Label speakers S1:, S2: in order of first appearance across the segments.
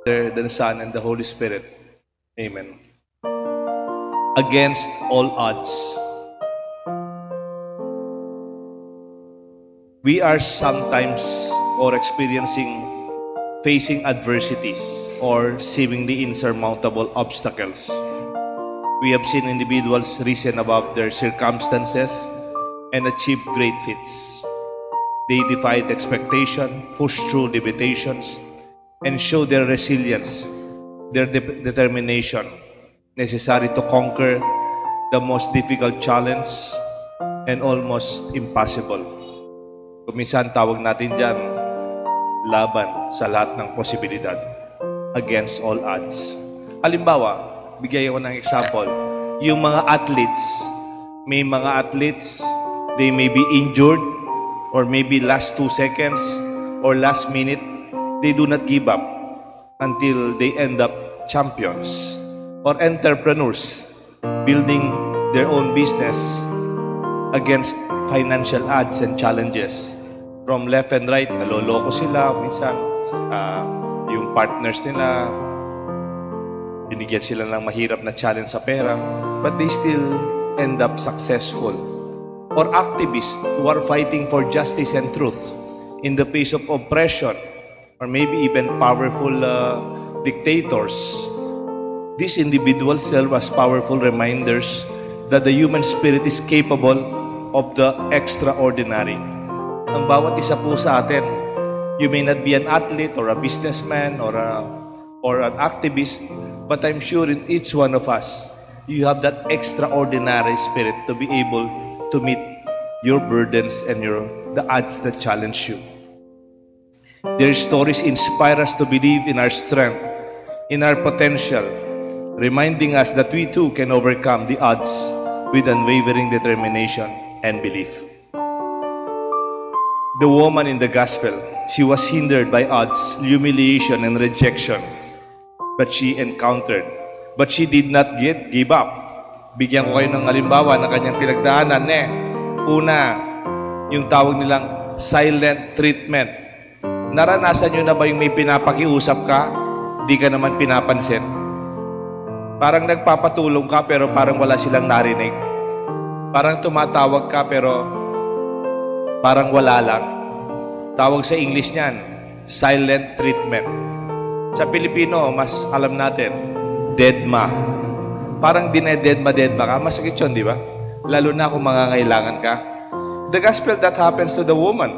S1: the Son, and the Holy Spirit. Amen. Against all odds. We are sometimes facing adversities or seemingly insurmountable obstacles. We have seen individuals risen above their circumstances and achieve great feats. They defied expectation, pushed through limitations, and show their resilience, their determination necessary to conquer the most difficult challenge and almost impossible. Kuminsan tawag natin dyan, laban sa lahat ng posibilidad, against all odds. Halimbawa, bigay ako ng example, yung mga athletes, may mga athletes, they may be injured, or maybe last 2 seconds, or last minute, they do not give up until they end up champions. Or entrepreneurs building their own business against financial odds and challenges. From left and right, naloloko sila. Minsan, yung partners nila, binigyan sila ng mahirap na challenge sa pera, but they still end up successful. Or activists who are fighting for justice and truth in the face of oppression, or maybe even powerful dictators. These individuals serve as powerful reminders that the human spirit is capable of the extraordinary. Ang bawat isa po sa atin, you may not be an athlete or a businessman or an activist, but I'm sure in each one of us, you have that extraordinary spirit to be able to meet your burdens and the odds that challenge you. Their stories inspire us to believe in our strength, in our potential, reminding us that we too can overcome the odds with unwavering determination and belief. The woman in the gospel, she was hindered by odds, humiliation, and rejection, but she did not give up. Bigyan ko kayo ng halimbawa ng kanyang pinagdaanan. Una, yung tawag nilang silent treatment. Naranasan nyo na ba yung may pinapakiusap ka, di ka naman pinapansin? Parang nagpapatulong ka pero parang wala silang narinig. Parang tumatawag ka pero parang wala lang. Tawag sa English niyan, silent treatment. Sa Pilipino, mas alam natin, deadma. Parang dinededma ka. Masakit yun, di ba? Lalo na kung mangangailangan ka. The gospel that happens to the woman.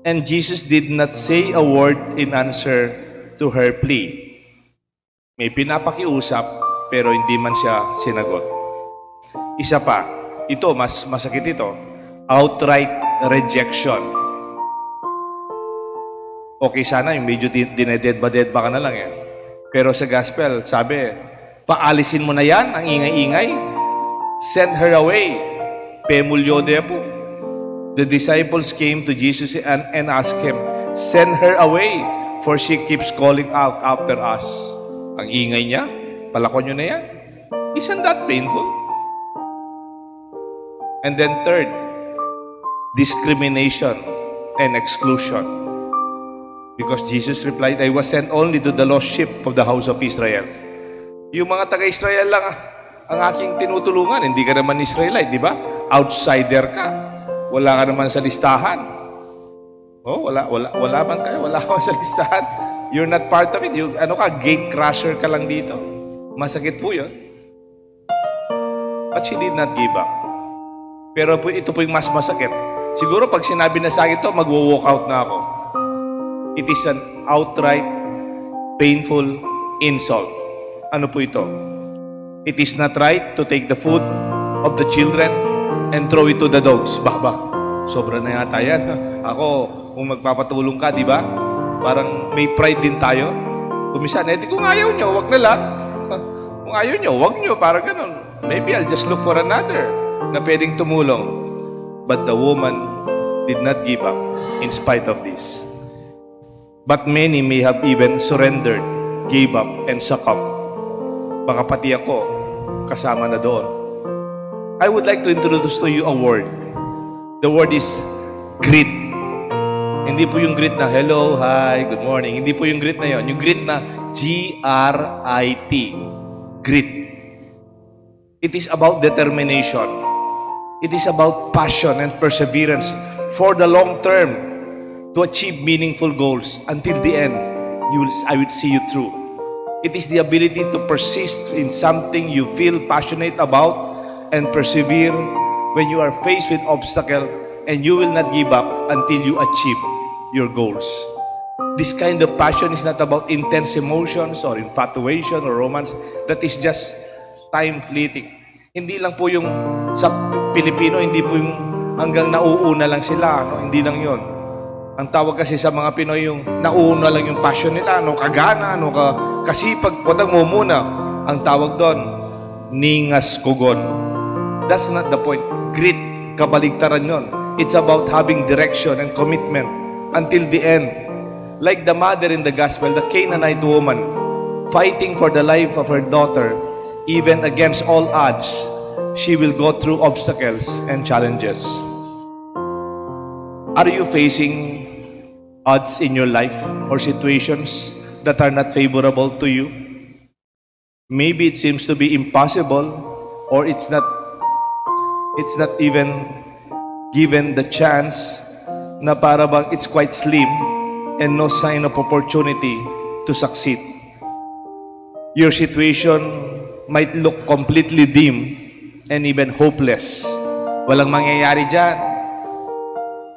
S1: And Jesus did not say a word in answer to her plea. May pinapakiusap, pero hindi man siya sinagot. Isa pa, ito, mas masakit ito, outright rejection. Okay sana, yung medyo dinededba ka na lang Pero sa gospel, sabi, paalisin mo na yan, ang ingay-ingay. Send her away. Pemulyo depo. The disciples came to Jesus and asked him, send her away, for she keeps calling out after us. Ang ingay niya, palakon nyo na yan. Isn't that painful? And then third, discrimination and exclusion. Because Jesus replied, I was sent only to the lost sheep of the house of Israel. Yung mga taga-Israel lang ang aking tinutulungan. Hindi ka naman Israelite, di ba? Outsider ka. Wala ka naman sa listahan. Oh, wala man kayo. Wala ka sa listahan. You're not part of it. Gate crusher ka lang dito. Masakit po yun. But she did not give up. Pero ito po yung mas masakit. Siguro pag sinabi na sa akin ito, mag-walk out na ako. It is an outright, painful insult. Ano po ito? It is not right to take the food of the children and throw it to the dogs. Baba, sobra na yata yan. Ako, kung magpapatulong ka, di ba? Parang may pride din tayo. Kumisan, kung ayaw nyo, wag na lang. Kung ayaw nyo, wag nyo. Parang ganun. Maybe I'll just look for another na pwedeng tumulong. But the woman did not give up in spite of this. But many may have even surrendered, gave up, and succumbed. Baka pati ako, kasama na doon. I would like to introduce to you a word. The word is grit. Hindi po yung greet na, hello, hi, good morning. Hindi po yung greet na yon. Yung greet na G-R-I-T. Grit. It is about determination. It is about passion and perseverance for the long term to achieve meaningful goals until the end. I will see you through. It is the ability to persist in something you feel passionate about and persevere when you are faced with obstacle, and you will not give up until you achieve your goals. This kind of passion is not about intense emotions or infatuation or romance. That is just time fleeting. Hindi lang po yung sa Pilipino, hindi po yung hanggang nauuna lang sila. No? Hindi lang yon. Ang tawag kasi sa mga Pinoy yung nauuna lang yung passion nila, kagana, kasipag, patang mo muna. Ang tawag doon, ningas kugon. That's not the point. Grit, kabaligtaran yon. It's about having direction and commitment until the end. Like the mother in the gospel, the Canaanite woman, fighting for the life of her daughter, even against all odds, she will go through obstacles and challenges. Are you facing odds in your life or situations that are not favorable to you? Maybe it seems to be impossible, or it's not even given the chance na para bang it's quite slim and no sign of opportunity to succeed. Your situation might look completely dim and even hopeless. Walang mangyayari dyan.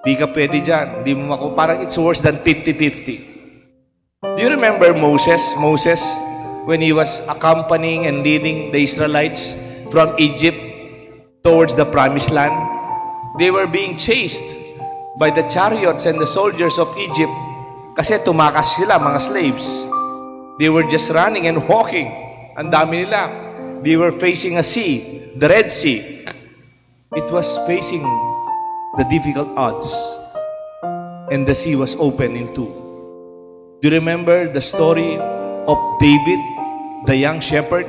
S1: Di ka pwede dyan. Di mo parang it's worse than 50-50. Do you remember Moses? Moses, when he was accompanying and leading the Israelites from Egypt towards the promised land, they were being chased by the chariots and the soldiers of Egypt kasi tumakas sila, mga slaves. They were just running and walking. Ang dami nila. They were facing a sea, the Red Sea. It was facing the difficult odds, and the sea was open in two. Do you remember the story of David, the young shepherd?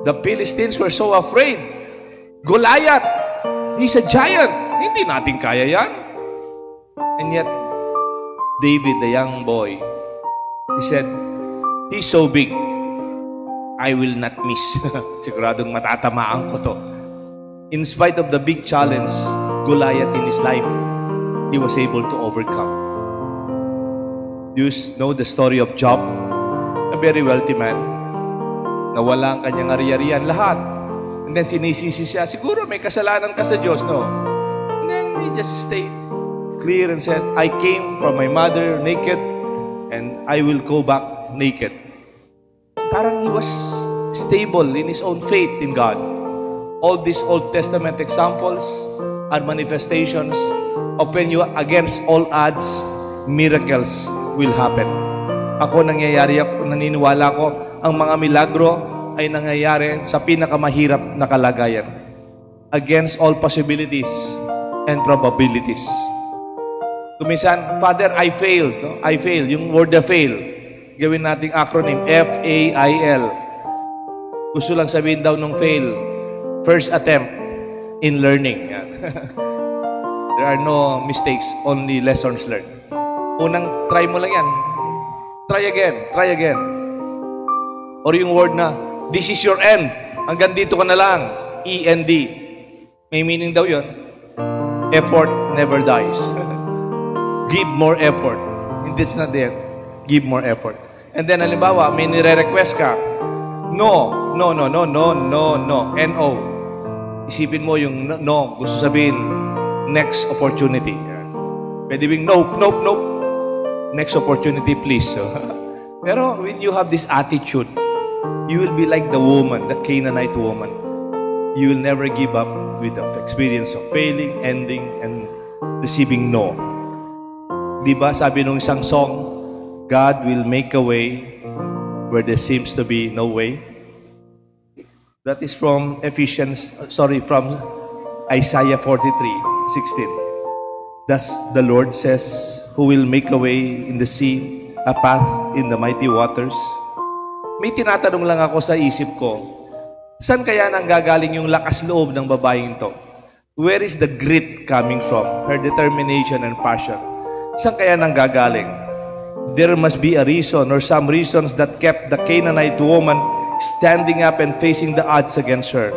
S1: The Philistines were so afraid. Goliath, he's a giant. Hindi natin kaya yan. And yet, David, the young boy, he said, he's so big, I will not miss. Siguradong matatamaan ko to. In spite of the big challenge, Goliath in his life, he was able to overcome. Do you know the story of Job? A very wealthy man. Nawala ang kanyang ari-arian, lahat. And then sinisisi siya, siguro may kasalanan ka sa Diyos, no? And then he just stayed clear and said, I came from my mother naked, and I will go back naked. Parang he was stable in his own faith in God. All these Old Testament examples are manifestations of when you are against all odds, miracles will happen. Ako naniniwala ko, ang mga milagro ay nangyayari sa pinakamahirap na kalagayan. Against all possibilities and probabilities. Kuminsan, Father, I failed. No? I failed. Yung word na fail, gawin nating acronym, F-A-I-L. Gusto lang sabihin daw nung fail, first attempt in learning. Yan. There are no mistakes, only lessons learned. Unang try mo lang yan. Try again, try again. Or yung word na, this is your end. Hanggang dito ka na lang. E-N-D. May meaning daw yun. Effort never dies. Give more effort. It's not the end. Give more effort. And then, halimbawa, may nire-request ka. No. N-O. Isipin mo yung no. Gusto sabihin, next opportunity. Pwede bing nope. Next opportunity, please. Pero when you have this attitude, you will be like the woman, the Canaanite woman. You will never give up with the experience of failing, ending, and receiving no. Diba sabi nung isang song, God will make a way where there seems to be no way. That is from from Isaiah 43:16. Thus the Lord says, who will make a way in the sea, a path in the mighty waters. May tinatanong lang ako sa isip ko, saan kaya nanggagaling yung lakas loob ng babaeng to? Where is the grit coming from? Her determination and passion. Saan kaya nanggagaling? There must be a reason or some reasons that kept the Canaanite woman standing up and facing the odds against her.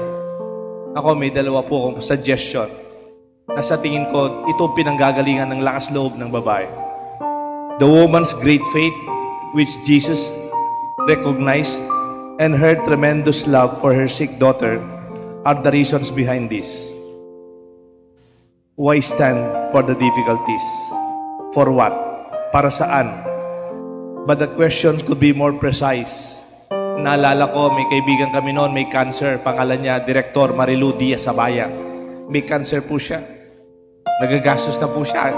S1: Ako, may dalawa po akong suggestion na sa tingin ko, ito pinanggagalingan ng lakas loob ng babae. The woman's great faith, which Jesus recognized, and her tremendous love for her sick daughter are the reasons behind this. Why stand for the difficulties? For what? Para saan? But the questions could be more precise. Naalala ko, may kaibigan kami noon, may cancer. Pangalan niya, Director Marilu Diaz Sabaya. May cancer po siya. Nagagastos na po siya.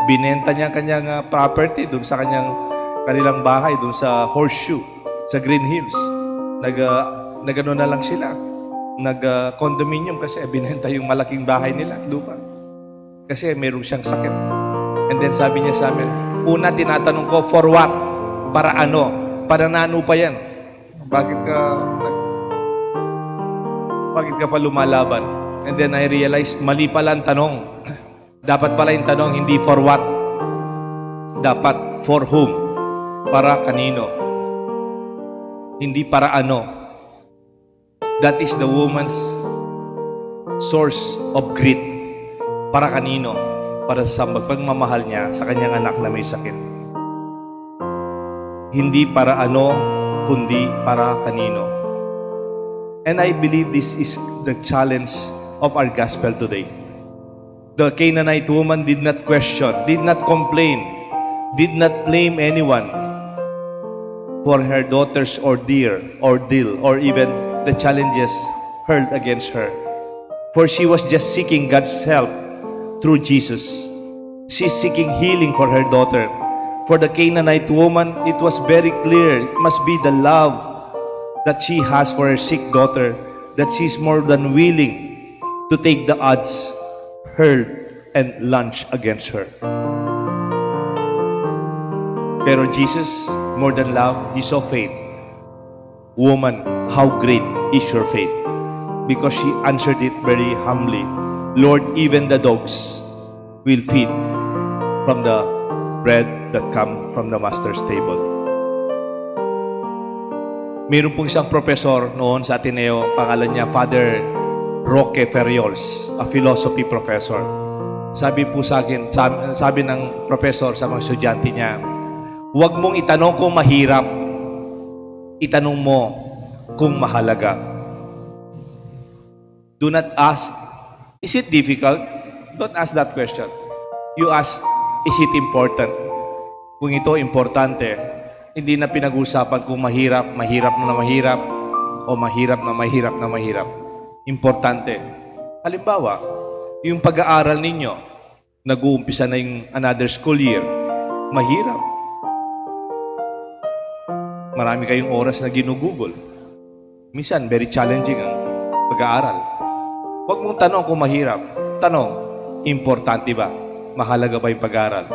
S1: Binenta niya kanyang property dun sa kanilang bahay, dun sa Horseshoe, sa Green Hills. Nagano na lang sila. Nag-condominium kasi binenta yung malaking bahay nila, lupa. Kasi mayroong siyang sakit. And then sabi niya sa amin, una tinatanong ko, for what? Para ano? Para nano pa yan? Bakit ka pa lumalaban? And then I realized, mali pala ang tanong. Dapat pala yung tanong, hindi for what? Dapat for whom? Para kanino? Hindi para ano. That is the woman's source of greed. Para kanino? Para sa pagmamahal niya sa kanyang anak na may sakit. Hindi para ano, kundi para kanino. And I believe this is the challenge of our gospel today. The Canaanite woman did not question, did not complain, did not blame anyone for her daughter's ordeal, or even the challenges hurled against her. For she was just seeking God's help through Jesus. She's seeking healing for her daughter. For the Canaanite woman, it was very clear, it must be the love that she has for her sick daughter, that she's more than willing to take the odds hurled and launch against her. Pero Jesus, more than love, He saw faith. Woman, how great is your faith? Because she answered it very humbly. Lord, even the dogs will feed from the bread that come from the Master's table. Mayroon pong isang professor noon sa Ateneo, pangalan niya Father Roque Ferriols, a philosophy professor. Sabi po sa akin, sabi ng professor sa mga estudyante niya, huwag mong itanong kung mahirap, itanong mo kung mahalaga. Do not ask, is it difficult? Don't ask that question. You ask, is it important? Kung ito importante, hindi na pinag-uusapan kung mahirap, mahirap na mahirap, o mahirap na mahirap na mahirap. Importante. Halimbawa, yung pag-aaral ninyo, nag-uumpisa na yung another school year, mahirap. Marami kayong oras na ginugugol. Minsan, very challenging ang pag-aaral. Huwag mong tanong kung mahirap. Tanong, importante ba? Mahalaga ba yung pag-aaral?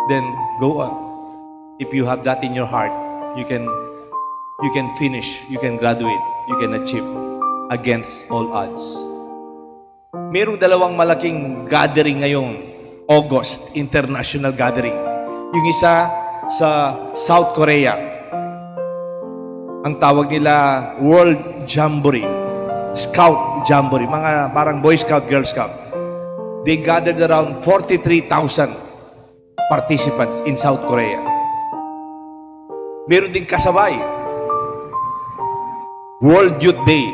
S1: Then, go on. If you have that in your heart, you can finish, you can graduate, you can achieve against all odds. Mayroong dalawang malaking gathering ngayon, August, international gathering. Yung isa sa South Korea, ang tawag nila World Jamboree, Scout Jamboree, mga parang Boy Scout, Girl Scout. They gathered around 43,000 participants in South Korea. Meron din kasabay, World Youth Day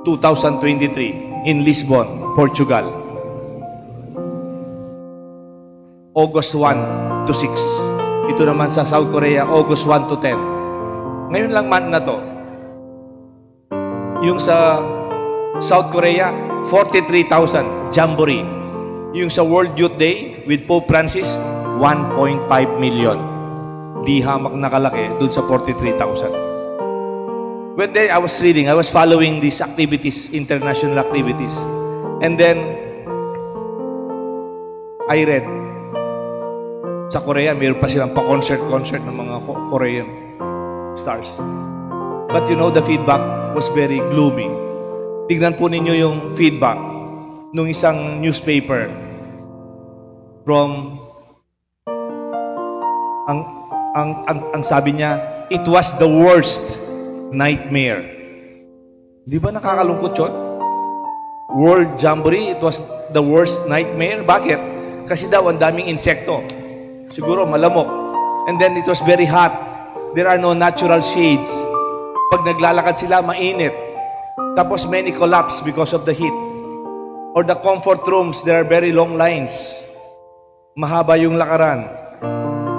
S1: 2023 in Lisbon, Portugal. August 1 to 6. Ito naman sa South Korea, August 1 to 10. Ngayon lang man na to. Yung sa South Korea, 43,000 Jamboree. Yung sa World Youth Day with Pope Francis, 1.5 million. Di hamak nakalaki dun sa 43,000. When I was reading, I was following these activities, international activities. And then, I read, sa Korea, mayroon pa silang pa-concert ng mga Korean stars. But you know, the feedback was very gloomy. Tignan po ninyo yung feedback nung isang newspaper from ang sabi niya, it was the worst nightmare. Di ba nakakalungkot yun? World Jamboree, it was the worst nightmare. Bakit? Kasi daw ang daming insekto. Siguro malamok. And then it was very hot. There are no natural shades. Pag naglalakad sila, mainit. Tapos many collapse because of the heat. Or the comfort rooms, there are very long lines. Mahaba yung lakaran.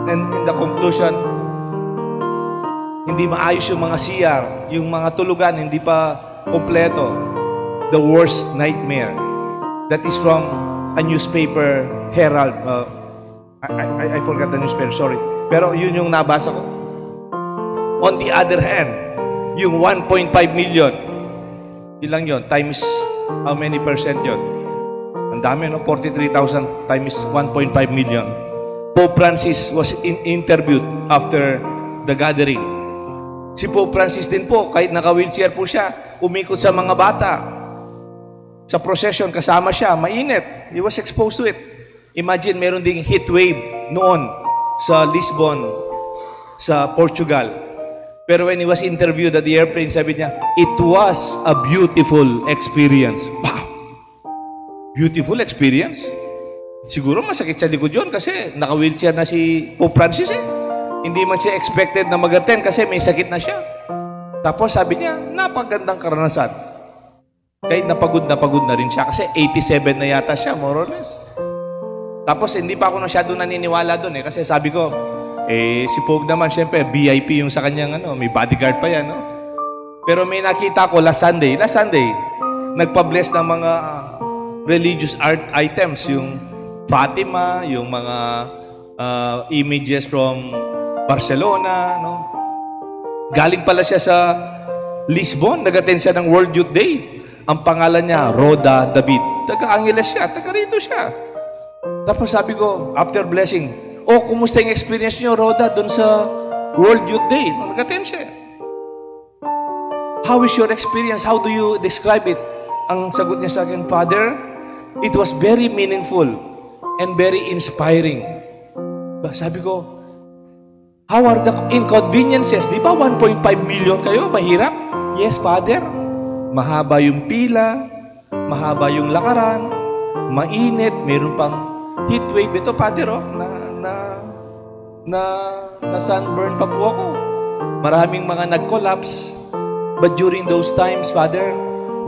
S1: And in the conclusion, hindi maayos yung mga CR, yung mga tulugan, hindi pa kompleto. The worst nightmare. That is from a newspaper, Herald. I forgot the newspaper, sorry. Pero yun yung nabasa ko. On the other hand, yung 1.5 million, ilang yun? Times how many percent yun? Ang dami, no? 43,000 times 1.5 million. Pope Francis was interviewed after the gathering. Si Pope Francis din po, kahit naka-wheelchair po siya, umikot sa mga bata. Sa procession, kasama siya, mainit. He was exposed to it. Imagine, meron ding heat wave noon sa Lisbon, sa Portugal. Pero when he was interviewed at the airplane, sabi niya, it was a beautiful experience. Wow! Beautiful experience? Siguro masakit sa likod yun kasi naka-wheelchair na si Pope Francis eh. Hindi man siya expected na mag-attend kasi may sakit na siya. Tapos sabi niya, napagandang karanasan. Kahit napagod na rin siya kasi 87 na yata siya, more or less. Tapos hindi pa ako masyado naniniwala doon eh kasi sabi ko, si Pope naman syempre VIP yung sa kanyang may bodyguard pa yan, no? Pero may nakita ko last Sunday, nagpa-bless ng mga religious art items, yung Fatima, yung mga images from Barcelona, no? Galing pala siya sa Lisbon, nag-attend siya ng World Youth Day. Ang pangalan niya, Rhoda David. Taga-Angeles siya, taga-rito siya. Tapos sabi ko, after blessing, kumusta yung experience niyo, Rhoda, doon sa World Youth Day? Nag-attend siya. How is your experience? How do you describe it? Ang sagot niya sa akin, Father, it was very meaningful and very inspiring. Sabi ko, how are the inconveniences? Di ba 1.5 million kayo? Mahirap? Yes, Father. Mahaba yung pila, mahaba yung lakaran, mainit, mayroon pang heat wave. Ito, Father, na sunburn pa po ako. Maraming mga nag-collapse. But during those times, Father,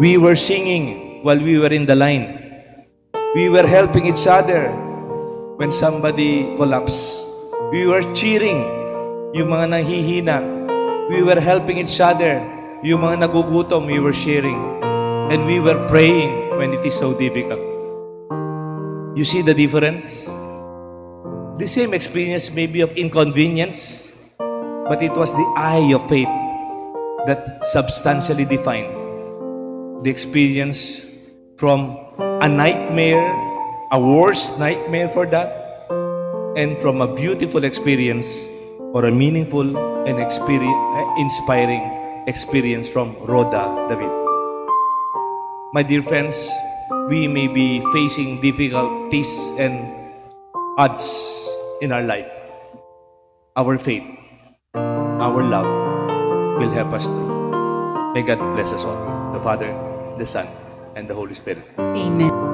S1: we were singing while we were in the line. We were helping each other when somebody collapsed. We were cheering yung mga nanghihina. We were helping each other. Yung mga nagugutom, we were sharing. And we were praying when it is so difficult. You see the difference? The same experience may be of inconvenience, but it was the eye of faith that substantially defined the experience from a nightmare, a worst nightmare for that, and from a beautiful experience or a meaningful and inspiring experience from Rhoda David. My dear friends, we may be facing difficulties and odds in our life. Our faith, our love will help us to. May God bless us all, the Father, the Son, and the Holy Spirit.
S2: Amen.